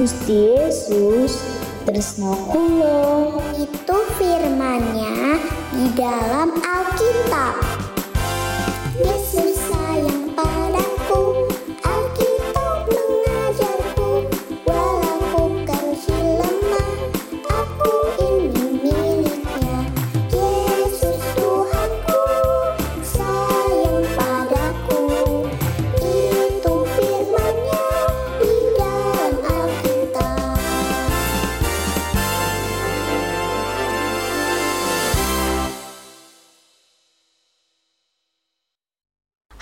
Gusti Yesus tresno kula. Itu firman-Nya di dalam Alkitab. Yesus sayang padaku, Alkitab mengajarku, walau kecil lemah, aku ini miliknya. Yesus Tuhanku, sayang padaku, itu firman-Nya di dalam Alkitab.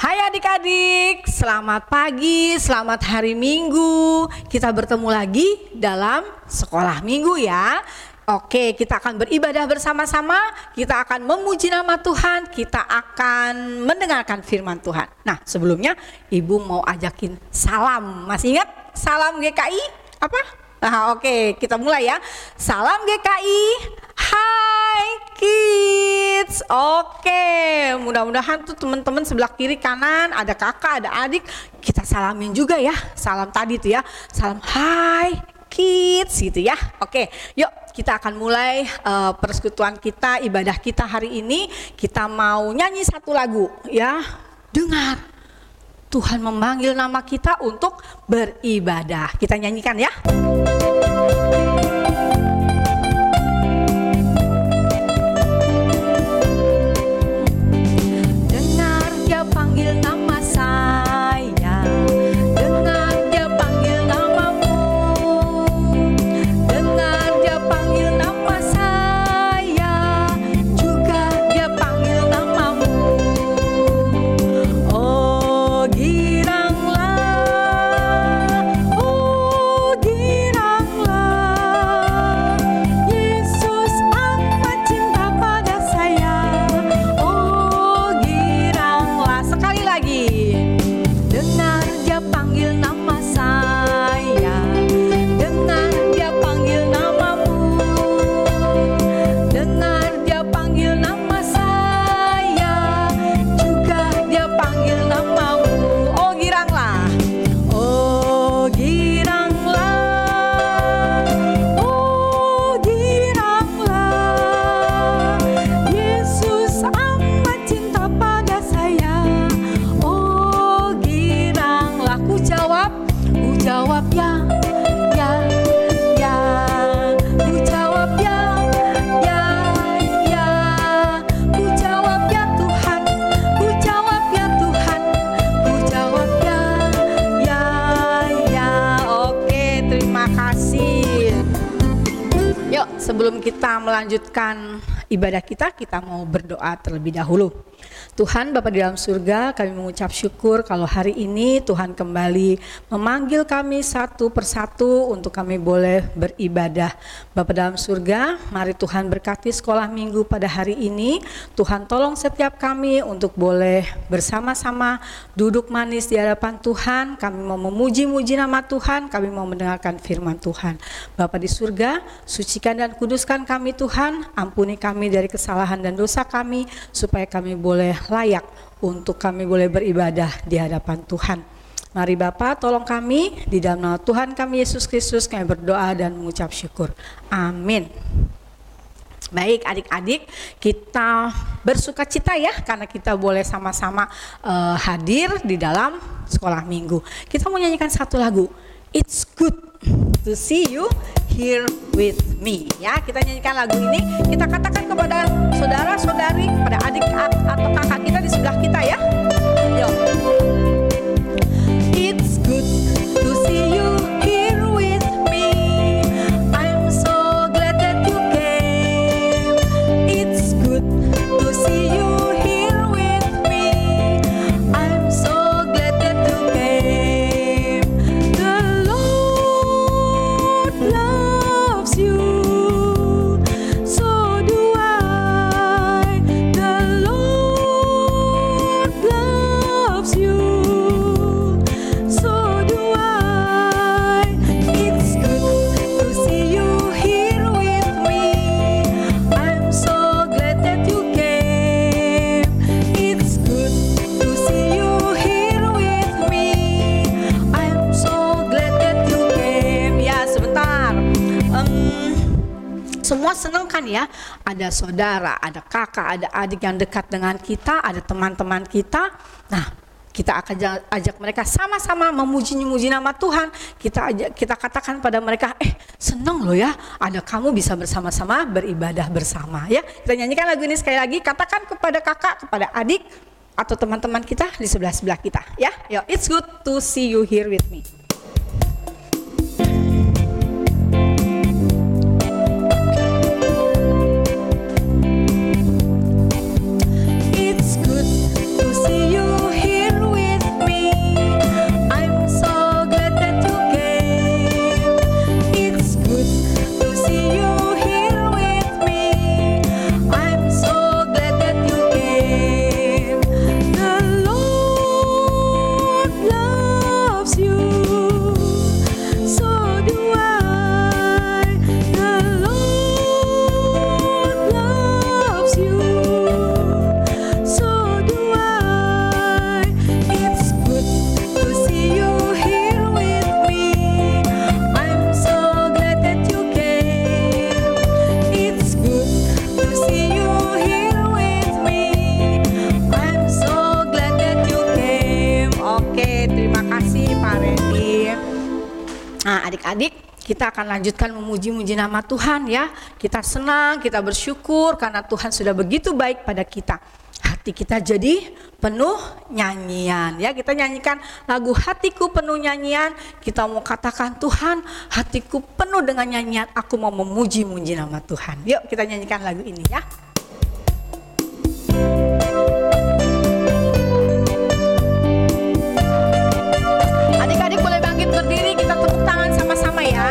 Hai adik-adik, selamat pagi, selamat hari Minggu. Kita bertemu lagi dalam sekolah Minggu ya. Oke, kita akan beribadah bersama-sama, kita akan memuji nama Tuhan, kita akan mendengarkan firman Tuhan. Nah, sebelumnya Ibu mau ajakin salam. Masih ingat salam GKI? Apa? Nah, oke, kita mulai ya. Salam GKI. Hai kids. Oke, mudah-mudahan tuh teman-teman sebelah kiri kanan ada kakak, ada adik, kita salamin juga ya. Salam tadi tuh ya. Salam hai kids gitu ya. Oke, yuk kita akan mulai persekutuan kita, ibadah kita hari ini. Kita mau nyanyi satu lagu ya. Dengar, Tuhan memanggil nama kita untuk beribadah. Kita nyanyikan ya. Dengar dia panggil nama saya, dengar dia panggil namamu, dengar dia panggil nama saya, juga dia panggil namamu. Oh giranglah, oh giranglah, Yesus amat cinta pada saya. Oh giranglah, sekali lagi. Dengar dia panggil nama saya, dengar dia panggil namamu, dengar dia panggil nama saya, juga dia panggil namamu. Oh giranglah, oh giranglah, oh giranglah, Yesus amat cinta pada saya. Oh giranglah, ku jawab ya, ya, ya, ku jawab ya, ya, ya, ku jawab ya Tuhan, ku jawab ya Tuhan, ku jawab ya, ya, ya. Oke, terima kasih. Yuk, sebelum kita melanjutkan ibadah kita mau berdoa terlebih dahulu. Tuhan Bapa di dalam surga, kami mengucap syukur kalau hari ini Tuhan kembali memanggil kami satu persatu untuk kami boleh beribadah. Bapa dalam surga, mari Tuhan berkati sekolah minggu pada hari ini. Tuhan tolong setiap kami untuk boleh bersama-sama duduk manis di hadapan Tuhan. Kami mau memuji-muji nama Tuhan, kami mau mendengarkan firman Tuhan. Bapa di surga, sucikan dan kuduskan kami Tuhan, ampuni kami dari kesalahan dan dosa kami, supaya kami boleh layak untuk kami boleh beribadah di hadapan Tuhan. Mari Bapa, tolong kami, di dalam nama Tuhan kami Yesus Kristus kami berdoa dan mengucap syukur. Amin. Baik adik-adik, kita bersuka cita ya karena kita boleh sama-sama hadir di dalam sekolah minggu. Kita mau nyanyikan satu lagu, It's Good to See You Here With Me. Ya, kita nyanyikan lagu ini, kita katakan kepada saudara-saudari, kepada adik atau kakak kita di sebelah kita ya. Yuk. It's good to see you here with me. I'm so glad that you came. It's good to see you here with me. I'm so glad that you came. The Lord loves you, so do I. The Lord ya. Ada saudara, ada kakak, ada adik yang dekat dengan kita, ada teman-teman kita. Nah, kita akan ajak mereka sama-sama memuji nama Tuhan. Kita katakan pada mereka, senang loh ya, ada kamu bisa bersama-sama beribadah bersama ya. Kita nyanyikan lagu ini sekali lagi. Katakan kepada kakak, kepada adik, atau teman-teman kita di sebelah-sebelah kita ya. Yo, it's good to see you here with me. Nah, adik-adik, kita akan lanjutkan memuji-muji nama Tuhan ya. Kita senang, kita bersyukur karena Tuhan sudah begitu baik pada kita. Hati kita jadi penuh nyanyian ya. Kita nyanyikan lagu Hatiku Penuh Nyanyian. Kita mau katakan, Tuhan, hatiku penuh dengan nyanyian, aku mau memuji-muji nama Tuhan. Yuk kita nyanyikan lagu ini ya. Adik-adik boleh bangkit berdiri, kita tepuk tangan sama-sama ya.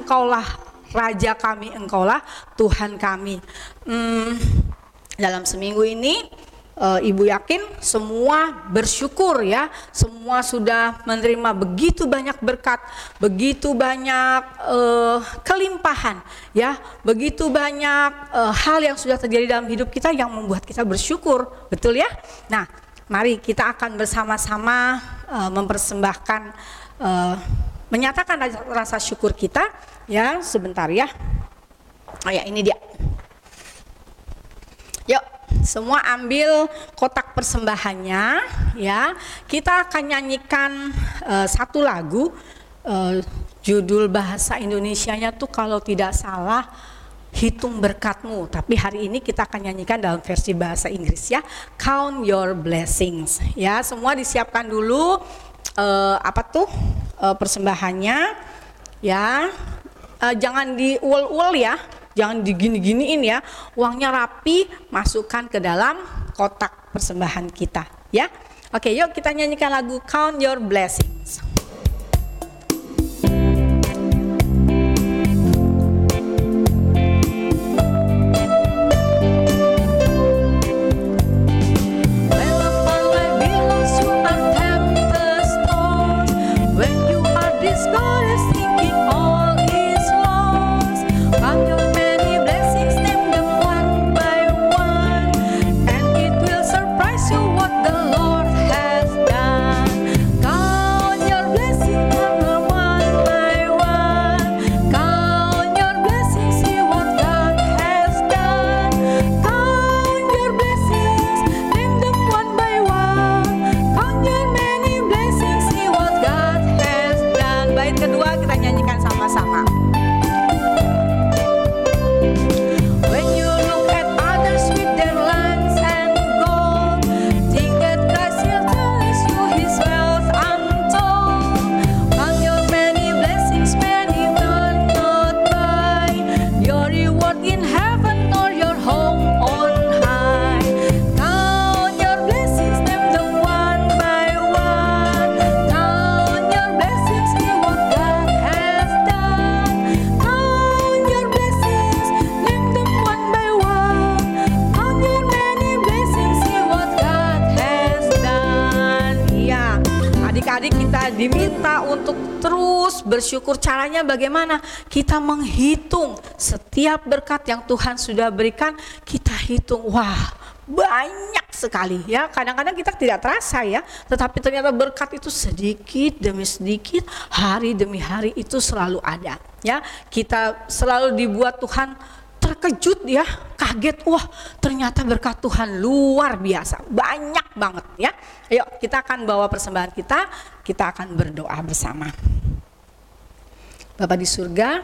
Engkaulah Raja kami, Engkaulah Tuhan kami. Dalam seminggu ini Ibu yakin semua bersyukur ya. Semua sudah menerima begitu banyak berkat, begitu banyak kelimpahan ya, begitu banyak hal yang sudah terjadi dalam hidup kita yang membuat kita bersyukur, betul ya? Nah, mari kita akan bersama-sama mempersembahkan, menyatakan rasa syukur kita ya. Sebentar ya. Oh ya, ini dia. Yuk, semua ambil kotak persembahannya ya. Kita akan nyanyikan satu lagu, judul bahasa Indonesianya tuh kalau tidak salah Hitung Berkatmu. Tapi hari ini kita akan nyanyikan dalam versi bahasa Inggris ya. Count Your Blessings ya. Semua disiapkan dulu persembahannya ya. Jangan diul-ul ya. Jangan digini-giniin ya. Uangnya rapi, masukkan ke dalam kotak persembahan kita, ya. Oke, yuk kita nyanyikan lagu Count Your Blessings. Diminta untuk terus bersyukur. Caranya bagaimana? Kita menghitung setiap berkat yang Tuhan sudah berikan. Kita hitung, wah banyak sekali ya. Kadang-kadang kita tidak terasa ya, tetapi ternyata berkat itu sedikit demi sedikit, hari demi hari itu selalu ada ya. Kita selalu dibuat Tuhan terkejut ya, kaget, wah ternyata berkat Tuhan luar biasa, banyak banget ya. Ayo kita akan bawa persembahan kita akan berdoa bersama. Bapa di surga,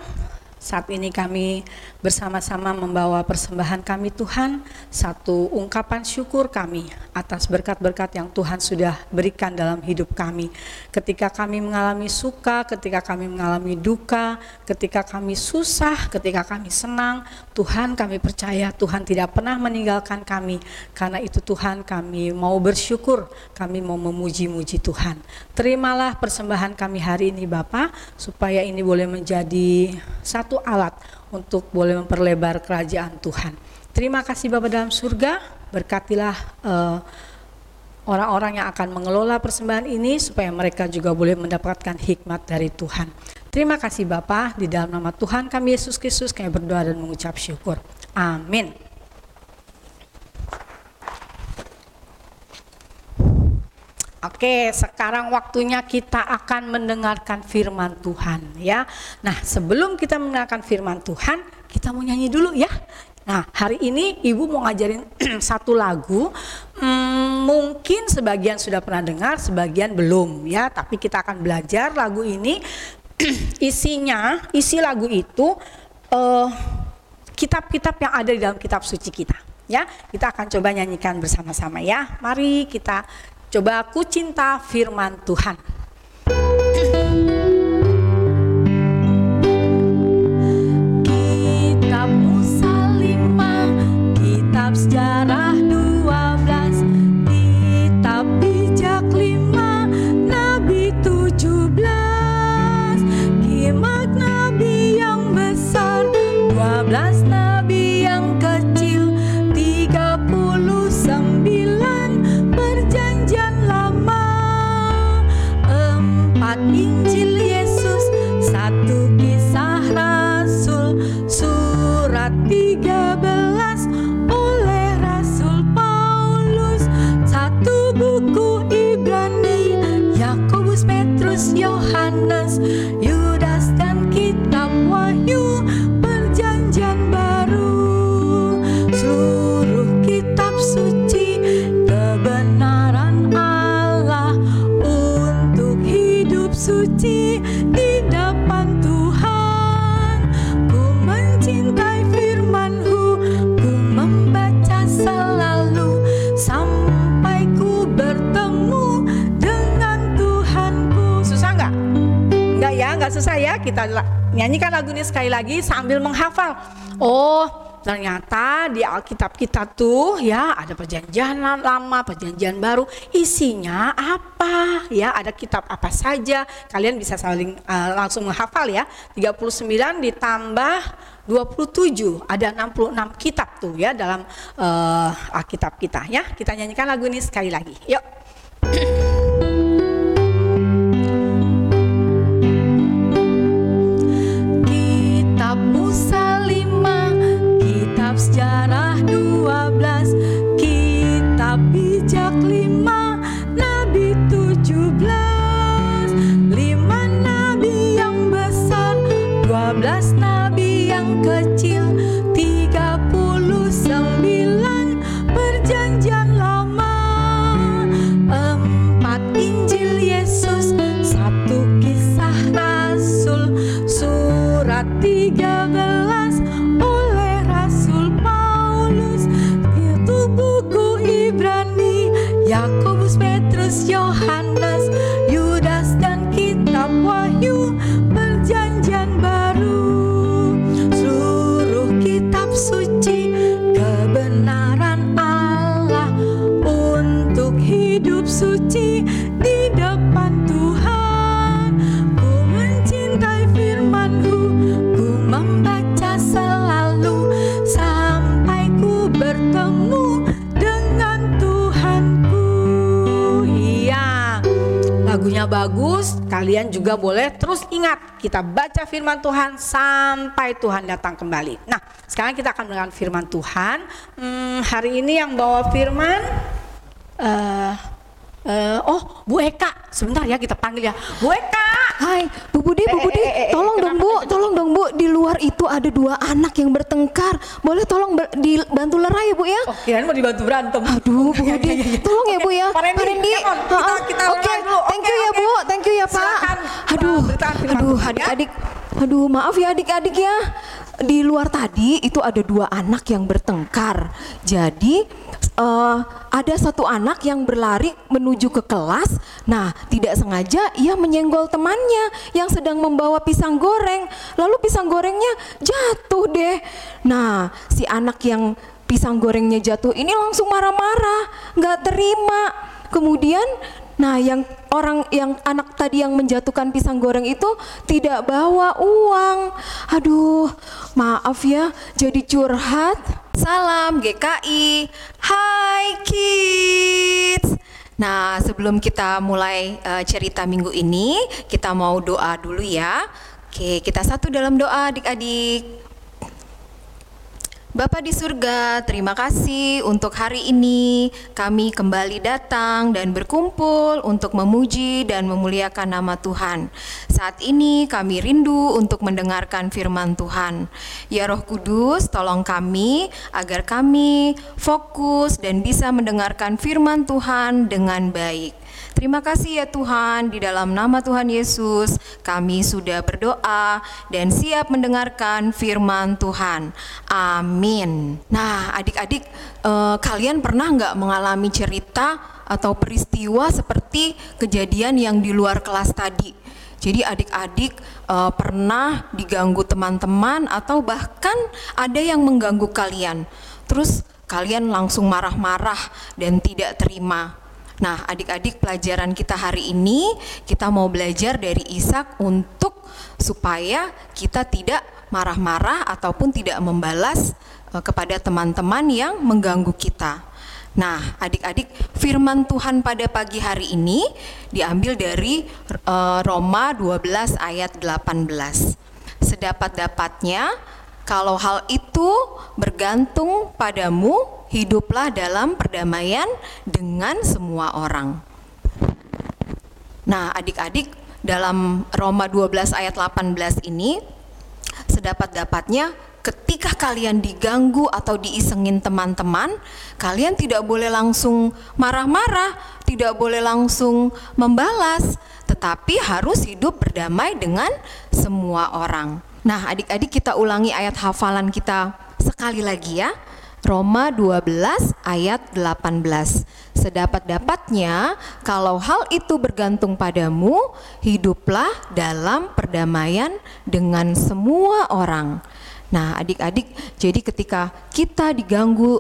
saat ini kami bersama-sama membawa persembahan kami Tuhan, satu ungkapan syukur kami atas berkat-berkat yang Tuhan sudah berikan dalam hidup kami. Ketika kami mengalami suka, ketika kami mengalami duka, ketika kami susah, ketika kami senang, Tuhan kami percaya Tuhan tidak pernah meninggalkan kami. Karena itu Tuhan kami mau bersyukur, kami mau memuji-muji Tuhan. Terimalah persembahan kami hari ini Bapa, supaya ini boleh menjadi satu alat untuk boleh memperlebar kerajaan Tuhan. Terima kasih Bapa dalam surga, berkatilah orang-orang yang akan mengelola persembahan ini supaya mereka juga boleh mendapatkan hikmat dari Tuhan. Terima kasih Bapa, di dalam nama Tuhan kami Yesus Kristus kami berdoa dan mengucap syukur. Amin. Oke, sekarang waktunya kita akan mendengarkan firman Tuhan ya. Nah, sebelum kita mendengarkan firman Tuhan, kita mau nyanyi dulu ya. Nah, hari ini Ibu mau ngajarin satu lagu. Mungkin sebagian sudah pernah dengar, sebagian belum ya. Tapi kita akan belajar lagu ini. Isi lagu itu kitab-kitab yang ada di dalam kitab suci kita ya. Kita akan coba nyanyikan bersama-sama ya. Mari kita coba Aku Cinta Firman Tuhan. Kitab Musa 5, kitab sejarah 12, kitab bijak 5, nabi 17, kimat nabi yang besar, 12 nabi yang kecil, 39 perjanjian lama, 4 Injil Yesus, 1 kisah Rasul, surat 13 oleh Rasul Paulus, 1 buku Ibrani, Yakobus, Petrus, Yohanes, Yudas dan kitab Wahyu, perjanjian baru, seluruh kitab suci, kebenaran Allah untuk hidup suci di depan Tuhan. Ku mencintai firman-Mu, ku membaca selalu sampai ku bertemu dengan Tuhanku. Susah nggak? Nggak ya, nggak susah ya. Kita nyanyikan lagu ini sekali lagi sambil menghafal. Oh, ternyata di Alkitab kita tuh ya ada perjanjian lama, perjanjian baru. Isinya apa? Ya, ada kitab apa saja? Kalian bisa saling langsung menghafal ya. 39 ditambah 27, ada 66 kitab tuh ya dalam Alkitab kita ya. Kita nyanyikan lagu ini sekali lagi. Yuk. Kitab Musa 5, kitab Sejarah 12, kitab Bijak 5, Nabi 17, 5 nabi yang besar, 12 nabi yang kecil, 39 perjanjian lama, 4 Injil Yesus, 1 kisah Rasul, surat 13 oleh Rasul Paulus, itu buku Ibrani, Yakobus, Petrus, Yohanes, Yudas dan kitab Wahyu, perjanjian baru, seluruh kitab suci, kebenaran Allah untuk hidup suci di depan Tuhan. Ku mencintai firman-Mu, ku membaca selalu sampai ku bertemu dengan Tuhanku. Iya, lagunya bagus. Kalian juga boleh terus ingat, kita baca firman Tuhan sampai Tuhan datang kembali. Nah, sekarang kita akan mendengar firman Tuhan. Hari ini yang bawa firman Bu Eka. Sebentar ya, kita panggil ya, Bu Eka. Hai, Bu Budi, tolong dong Bu, di luar itu ada 2 anak yang bertengkar. Boleh tolong dibantu lerai ya Bu ya? Oh, kirain mau dibantu berantem. Aduh, Bu Budi, tolong ya Bu ya. Pak Randy, kita Oke, thank you ya Bu, thank you ya Pak. Aduh, maaf ya adik-adik ya. Di luar tadi itu ada 2 anak yang bertengkar. Jadi ada 1 anak yang berlari menuju ke kelas. Nah, tidak sengaja ia menyenggol temannya yang sedang membawa pisang goreng. Lalu pisang gorengnya jatuh deh. Nah, si anak yang pisang gorengnya jatuh ini langsung marah-marah, nggak terima. Kemudian yang anak tadi yang menjatuhkan pisang goreng itu tidak bawa uang. Aduh, maaf ya, jadi curhat. Salam GKI, hai kids. Nah, sebelum kita mulai cerita minggu ini, kita mau doa dulu ya. Oke, kita satu dalam doa adik-adik. Bapa di surga, terima kasih untuk hari ini kami kembali datang dan berkumpul untuk memuji dan memuliakan nama Tuhan. Saat ini kami rindu untuk mendengarkan firman Tuhan. Ya Roh Kudus, tolong kami agar kami fokus dan bisa mendengarkan firman Tuhan dengan baik. Terima kasih ya Tuhan, di dalam nama Tuhan Yesus kami sudah berdoa dan siap mendengarkan firman Tuhan. Amin. Nah adik-adik, kalian pernah nggak mengalami cerita atau peristiwa seperti kejadian yang di luar kelas tadi? Jadi adik-adik pernah diganggu teman-teman atau bahkan ada yang mengganggu kalian. Terus kalian langsung marah-marah dan tidak terima. Nah, adik-adik, pelajaran kita hari ini kita mau belajar dari Ishak untuk supaya kita tidak marah-marah ataupun tidak membalas kepada teman-teman yang mengganggu kita. Nah, adik-adik, firman Tuhan pada pagi hari ini diambil dari Roma 12 ayat 18. Sedapat-dapatnya, kalau hal itu bergantung padamu, hiduplah dalam perdamaian dengan semua orang. Nah, adik-adik, dalam Roma 12 ayat 18 ini, sedapat-dapatnya ketika kalian diganggu atau diisengin teman-teman, kalian tidak boleh langsung marah-marah, tidak boleh langsung membalas, tetapi harus hidup berdamai dengan semua orang. Nah, adik-adik, kita ulangi ayat hafalan kita sekali lagi ya. Roma 12 ayat 18. Sedapat-dapatnya, kalau hal itu bergantung padamu, hiduplah dalam perdamaian dengan semua orang. Nah, adik-adik, jadi ketika kita diganggu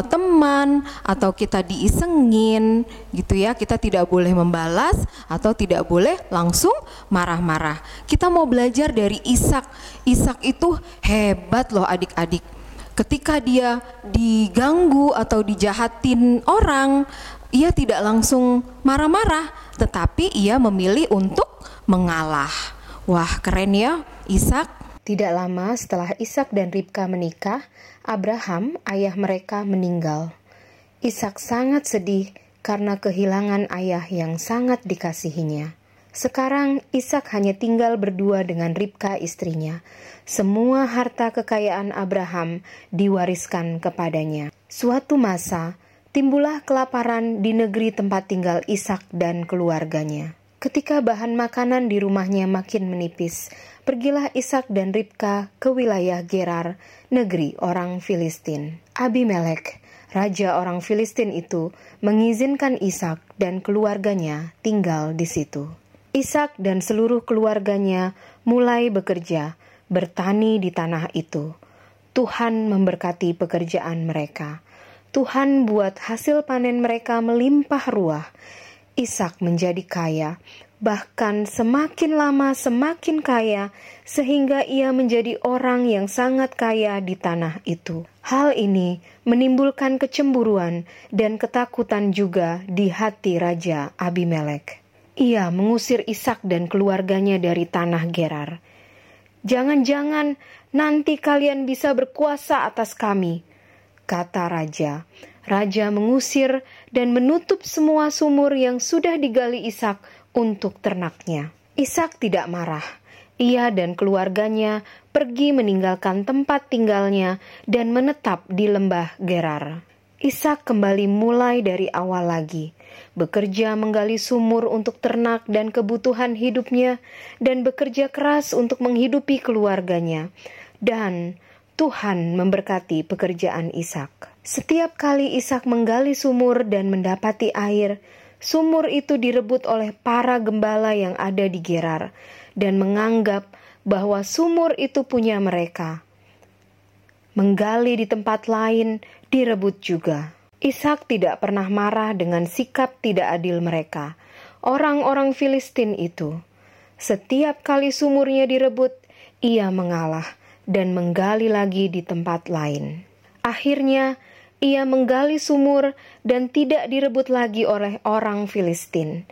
teman atau kita diisengin gitu ya, kita tidak boleh membalas atau tidak boleh langsung marah-marah. Kita mau belajar dari Ishak. Ishak itu hebat loh adik-adik. Ketika dia diganggu atau dijahatin orang, ia tidak langsung marah-marah, tetapi ia memilih untuk mengalah. Wah, keren ya Ishak. Tidak lama setelah Ishak dan Ribka menikah, Abraham, ayah mereka, meninggal. Ishak sangat sedih karena kehilangan ayah yang sangat dikasihinya. Sekarang Ishak hanya tinggal berdua dengan Ribka istrinya. Semua harta kekayaan Abraham diwariskan kepadanya. Suatu masa, timbullah kelaparan di negeri tempat tinggal Ishak dan keluarganya. Ketika bahan makanan di rumahnya makin menipis, pergilah Ishak dan Ribka ke wilayah Gerar, negeri orang Filistin. Abimelek, raja orang Filistin itu, mengizinkan Ishak dan keluarganya tinggal di situ. Ishak dan seluruh keluarganya mulai bekerja, bertani di tanah itu. Tuhan memberkati pekerjaan mereka. Tuhan buat hasil panen mereka melimpah ruah. Ishak menjadi kaya, bahkan semakin lama semakin kaya, sehingga ia menjadi orang yang sangat kaya di tanah itu. Hal ini menimbulkan kecemburuan dan ketakutan juga di hati Raja Abimelek. Ia mengusir Ishak dan keluarganya dari tanah Gerar. "Jangan-jangan nanti kalian bisa berkuasa atas kami," kata raja. Raja mengusir dan menutup semua sumur yang sudah digali Ishak untuk ternaknya. Ishak tidak marah. Ia dan keluarganya pergi meninggalkan tempat tinggalnya dan menetap di lembah Gerar. Ishak kembali mulai dari awal lagi, bekerja menggali sumur untuk ternak dan kebutuhan hidupnya, dan bekerja keras untuk menghidupi keluarganya. Dan Tuhan memberkati pekerjaan Ishak. Setiap kali Ishak menggali sumur dan mendapati air, sumur itu direbut oleh para gembala yang ada di Gerar dan menganggap bahwa sumur itu punya mereka. Menggali di tempat lain direbut juga. Ishak tidak pernah marah dengan sikap tidak adil mereka, orang-orang Filistin itu. Setiap kali sumurnya direbut, ia mengalah dan menggali lagi di tempat lain. Akhirnya, ia menggali sumur dan tidak direbut lagi oleh orang Filistin.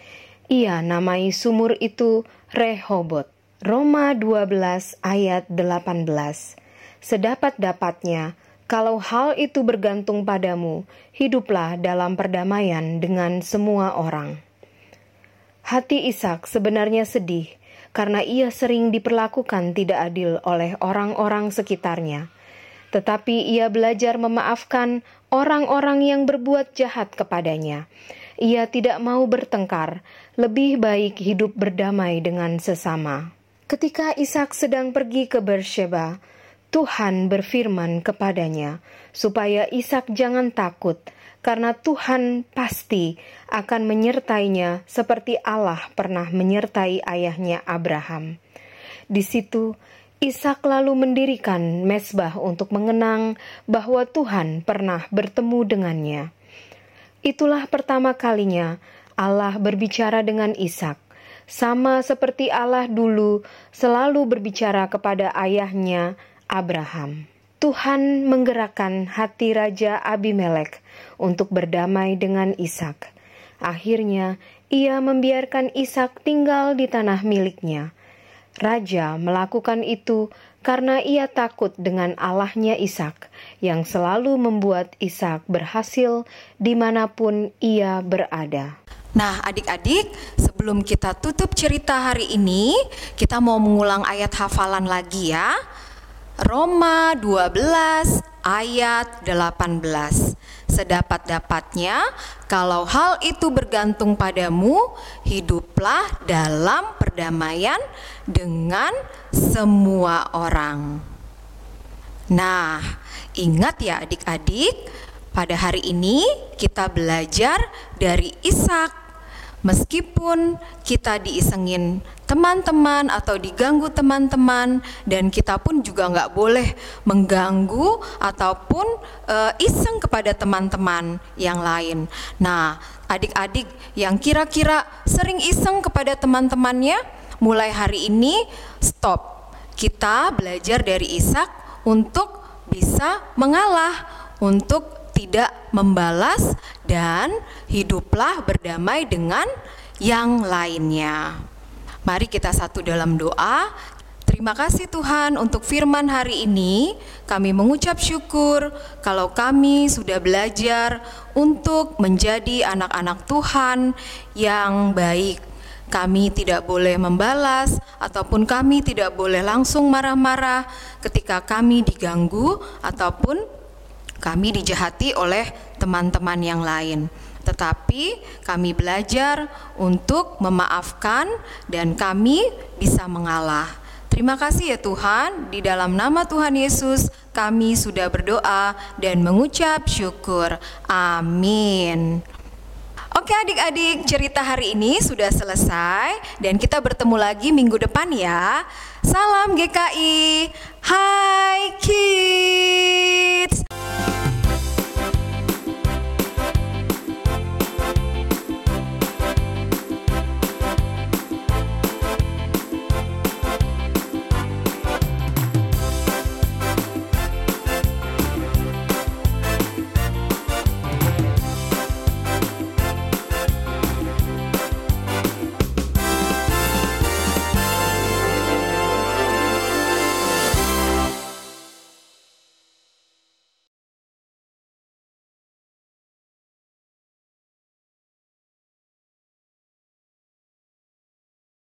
Ia namai sumur itu Rehobot. Roma 12 ayat 18. Sedapat-dapatnya, kalau hal itu bergantung padamu, hiduplah dalam perdamaian dengan semua orang. Hati Ishak sebenarnya sedih karena ia sering diperlakukan tidak adil oleh orang-orang sekitarnya. Tetapi ia belajar memaafkan orang-orang yang berbuat jahat kepadanya. Ia tidak mau bertengkar, lebih baik hidup berdamai dengan sesama. Ketika Ishak sedang pergi ke Beersheba, Tuhan berfirman kepadanya supaya Ishak jangan takut, karena Tuhan pasti akan menyertainya seperti Allah pernah menyertai ayahnya Abraham. Di situ Ishak lalu mendirikan mezbah untuk mengenang bahwa Tuhan pernah bertemu dengannya. Itulah pertama kalinya Allah berbicara dengan Ishak, sama seperti Allah dulu selalu berbicara kepada ayahnya Abraham. Tuhan menggerakkan hati Raja Abimelek untuk berdamai dengan Ishak. Akhirnya, ia membiarkan Ishak tinggal di tanah miliknya. Raja melakukan itu karena ia takut dengan Allahnya Ishak, yang selalu membuat Ishak berhasil dimanapun ia berada. Nah, adik-adik, sebelum kita tutup cerita hari ini, kita mau mengulang ayat hafalan lagi ya. Roma 12 ayat 18. Sedapat-dapatnya, kalau hal itu bergantung padamu, hiduplah dalam perdamaian dengan semua orang. Nah, ingat ya adik-adik, pada hari ini kita belajar dari Ishak Meskipun kita diisengin teman-teman atau diganggu teman-teman, dan kita pun juga nggak boleh mengganggu ataupun iseng kepada teman-teman yang lain. Nah, adik-adik yang kira-kira sering iseng kepada teman-temannya, mulai hari ini stop. Kita belajar dari Ishak untuk bisa mengalah, untuk tidak membalas, dan hiduplah berdamai dengan yang lainnya. Mari kita satu dalam doa. Terima kasih Tuhan untuk firman hari ini. Kami mengucap syukur kalau kami sudah belajar untuk menjadi anak-anak Tuhan yang baik. Kami tidak boleh membalas ataupun kami tidak boleh langsung marah-marah ketika kami diganggu ataupun kami dijahati oleh teman-teman yang lain. Tetapi kami belajar untuk memaafkan dan kami bisa mengalah. Terima kasih ya Tuhan, di dalam nama Tuhan Yesus kami sudah berdoa dan mengucap syukur. Amin. Oke adik-adik, cerita hari ini sudah selesai dan kita bertemu lagi minggu depan ya. Salam GKI. Hai kids.